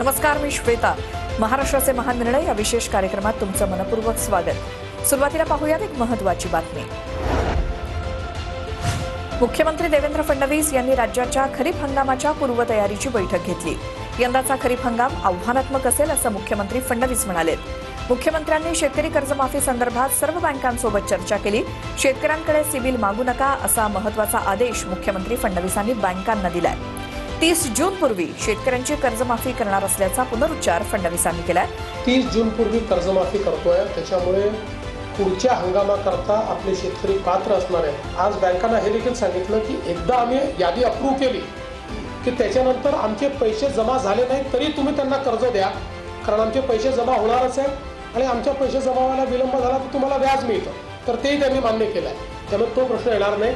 नमस्कार, मी श्वेता. महाराष्ट्राचे महान निर्णय या विशेष कार्यक्रमात तुमचं मनपूर्वक स्वागत. सुरुवातीला पाहूयात एक महत्त्वाची बातमी. मुख्यमंत्री देवेंद्र फडणवीस यांनी राज्याच्या खरीप हंगामाच्या पूर्वतयारीची बैठक घेतली. यंदाचा खरीप हंगाम आव्हानात्मक असेल असं मुख्यमंत्री फडणवीस म्हणाले. मुख्यमंत्र्यांनी शेतकरी कर्जमाफी संदर्भात सर्व बँकांसोबत चर्चा केली. शेतकऱ्यांकडे सिबिल मागू नका असा महत्त्वाचा आदेश मुख्यमंत्री फडणवीसांनी बँकांना दिलाय. 30 जूनपूर्वी शेतकऱ्यांची कर्जमाफी करणार असल्याचा पुनरुच्चार फडणवीसांनी केलाय. 30 जूनपूर्वी कर्जमाफी करतोय, त्याच्यामुळे पुढच्या हंगामाकरता आपले शेतकरी पात्र असणार आहेत. आज बँकांना हे देखील सांगितलं की एकदा आम्ही यादी अप्रूव्ह केली की त्याच्यानंतर आमचे पैसे जमा झाले नाही तरी तुम्ही त्यांना कर्ज द्या, कारण आमचे पैसे जमा होणारच आहेत आणि आमच्या पैसे जमा व्हायला विलंब झाला तर तुम्हाला व्याज मिळतं. तर तेही त्यांनी मान्य केलं आहे, त्यामुळे तो प्रश्न येणार नाही.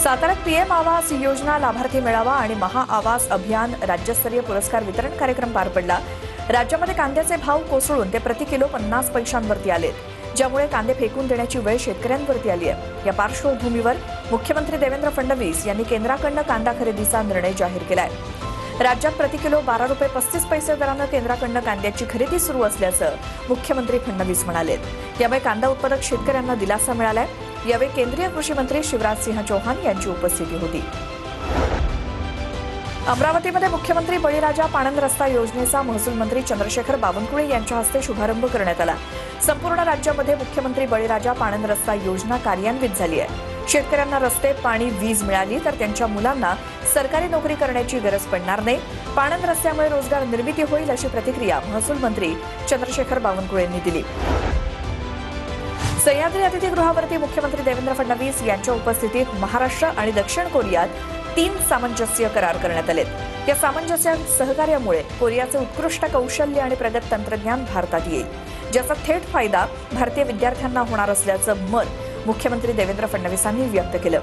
साताऱ्यात पीएम आवास योजना लाभार्थी मेळावा आणि महाआवास अभियान राज्यस्तरीय पुरस्कार वितरण कार्यक्रम पार पडला. राज्यामध्ये कांद्याचे भाव कोसळून ते प्रति किलो 50 पैशांवरती आलेत, ज्यामुळे कांदे फेकून देण्याची वेळ शेतकऱ्यांवरती आली आहे. या पार्श्वभूमीवर मुख्यमंत्री देवेंद्र फडणवीस यांनी केंद्राकडून कांदा खरेदीचा निर्णय जाहीर केलाय. राज्यात प्रति किलो 12 रुपये 35 पैसे दरानं केंद्राकडून कांद्याची खरेदी सुरू असल्याचं मुख्यमंत्री फडणवीस म्हणाले. यामुळे कांदा उत्पादक शेतकऱ्यांना दिलासा मिळालाय. यावेळी केंद्रीय कृषी मंत्री शिवराज सिंह चौहान यांची उपस्थिती होती. अमरावतीमध्ये मुख्यमंत्री बळीराजा पाणंद रस्ता योजनेचा महसूल मंत्री चंद्रशेखर बावनकुळे यांच्या हस्ते शुभारंभ करण्यात आला. संपूर्ण राज्यामध्ये मुख्यमंत्री बळीराजा पाणंद रस्ता योजना कार्यान्वित झाली आहे. शेतकऱ्यांना रस्ते, पाणी, वीज मिळाली तर त्यांच्या मुलांना सरकारी नोकरी करण्याची गरज पडणार नाही. पाणंद रस्त्यामुळे रोजगार निर्मिती होईल अशी प्रतिक्रिया महसूल मंत्री चंद्रशेखर बावनकुळे यांनी दिली. सह्याद्री अतिथीगृहावरती मुख्यमंत्री देवेंद्र फडणवीस यांच्या उपस्थितीत महाराष्ट्र आणि दक्षिण कोरियात 3 सामंजस्य करार करण्यात आले. या सामंजस्य सहकार्यामुळे कोरियाचे उत्कृष्ट कौशल्य आणि प्रगत तंत्रज्ञान भारतात येईल, ज्याचा थेट फायदा भारतीय विद्यार्थ्यांना होणार असल्याचं मत मुख्यमंत्री देवेंद्र फडणवीसांनी व्यक्त केलं.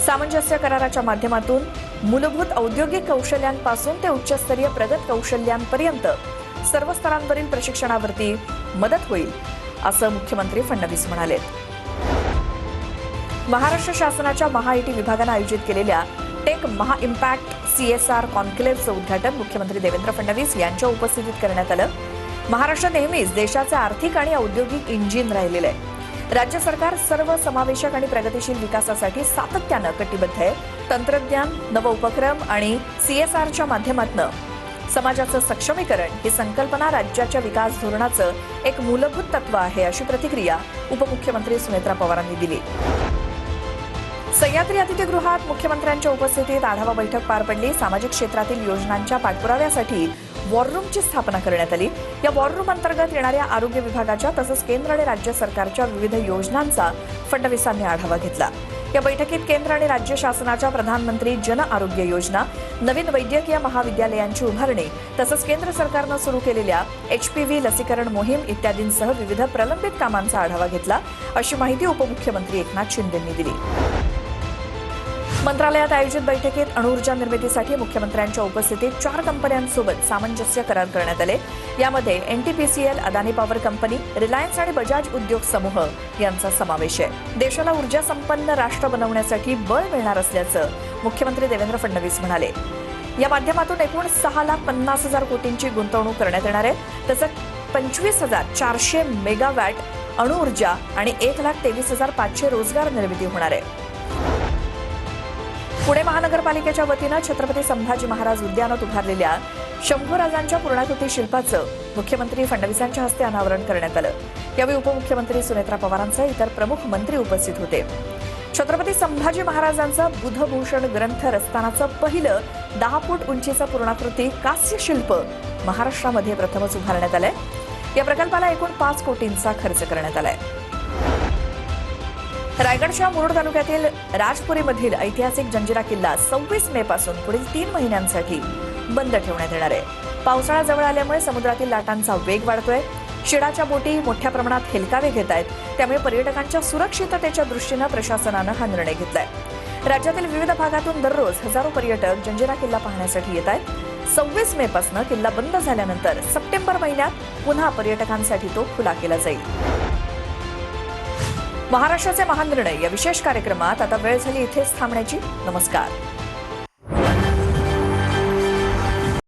सामंजस्य कराराच्या माध्यमातून मूलभूत औद्योगिक कौशल्यांपासून ते उच्चस्तरीय प्रगत कौशल्यांपर्यंत सर्व स्तरांवरील प्रशिक्षणावरती मदत होईल असं मुख्यमंत्री फडणवीस म्हणाले. महाराष्ट्र शासनाच्या महाआयटी विभागानं आयोजित केलेल्या टेक महा इम्पॅक्ट CSR कॉन्क्लेव्हचं उद्घाटन मुख्यमंत्री देवेंद्र फडणवीस यांच्या उपस्थितीत करण्यात आलं. महाराष्ट्र नेहमीच देशाचे आर्थिक आणि औद्योगिक इंजिन राहिलेलं आहे. राज्य सरकार सर्व समावेशक आणि प्रगतिशील विकासासाठी सातत्यानं कटिबद्ध आहे. तंत्रज्ञान, नवउपक्रम आणि CSRच्या माध्यमातून समाजाचं सक्षमीकरण ही संकल्पना राज्याच्या विकास धोरणाचं एक मूलभूत तत्व आहे, अशी प्रतिक्रिया उपमुख्यमंत्री सुनेत्रा पवारांनी दिली. सह्याद्री अतिथीगृहात मुख्यमंत्र्यांच्या उपस्थितीत आढावा बैठक पार पडली. सामाजिक क्षेत्रातील योजनांच्या पाठपुराव्यासाठी वॉररूमची स्थापना करण्यात आली. या वॉररूम अंतर्गत येणाऱ्या आरोग्य विभागाच्या तसंच केंद्र आणि राज्य सरकारच्या विविध योजनांचा फडणवीसांनी आढावा घेतला. या बैठकीत केंद्र आणि राज्य शासनाच्या प्रधानमंत्री जन आरोग्य योजना, नवीन वैद्यकीय महाविद्यालयांची उभारणी तसंच केंद्र सरकारनं सुरू केलेल्या HPV लसीकरण मोहीम इत्यादींसह विविध प्रलंबित कामांचा आढावा घेतला, अशी माहिती उपमुख्यमंत्री एकनाथ शिंदेंनी दिली. मंत्रालयात आयोजित बैठकीत अणुऊर्जा निर्मितीसाठी मुख्यमंत्र्यांच्या उपस्थितीत 4 कंपन्यांसोबत सामंजस्य करार करण्यात आले. यामध्ये NTPCL, Adani power company, Reliance आणि बजाज उद्योग समूह यांचा समावेश आहे. देशाला ऊर्जा संपन्न राष्ट्र बनवण्यासाठी बळ मिळणार असल्याचं मुख्यमंत्री देवेंद्र फडणवीस म्हणाले. या माध्यमातून एकूण 6,50,000 कोटींची गुंतवणूक करण्यात येणार आहे. तसंच 25,400 मेगावॅट अणुऊर्जा आणि 1,23,500 रोजगार निर्मिती होणार आहे. पुणे महानगरपालिकेच्या वतीनं छत्रपती संभाजी महाराज उद्यानात उभारलेल्या शंभूराजांच्या पूर्णाकृती शिल्पाचं मुख्यमंत्री फडणवीसांच्या हस्ते अनावरण करण्यात आलं. यावेळी उपमुख्यमंत्री सुनेत्रा पवारांसह इतर प्रमुख मंत्री उपस्थित होते. छत्रपती संभाजी महाराजांचं बुधभूषण ग्रंथ रस्तानाचं पहिलं 10 फूट उंचीचं पूर्णाकृती कांस्य शिल्प महाराष्ट्रामध्ये प्रथमच उभारण्यात आलंय. या प्रकल्पाला एकूण 5 कोटींचा खर्च करण्यात आलाय. रायगडच्या मुरुड तालुक्यातील राजपुरीमधील ऐतिहासिक जंजिरा किल्ला 26 मे पासून पुढील 3 महिन्यांसाठी बंद ठेवण्यात येणार आहे. पावसाळा जवळ आल्यामुळे समुद्रातील लाटांचा वेग वाढतोय. शिडाच्या बोटी मोठ्या प्रमाणात हेलकावे घेत आहेत. त्यामुळे पर्यटकांच्या सुरक्षिततेच्या दृष्टीनं प्रशासनानं हा निर्णय घेतलाय. राज्यातील विविध भागातून दररोज हजारो पर्यटक जंजिरा किल्ला पाहण्यासाठी येत आहेत. 26 मे पासून किल्ला बंद झाल्यानंतर सप्टेंबर महिन्यात पुन्हा पर्यटकांसाठी तो खुला केला जाईल. महाराष्ट्राचे महान निर्णय या विशेष कार्यक्रमात आता वेळ झाली इथेच थांबण्याची. नमस्कार.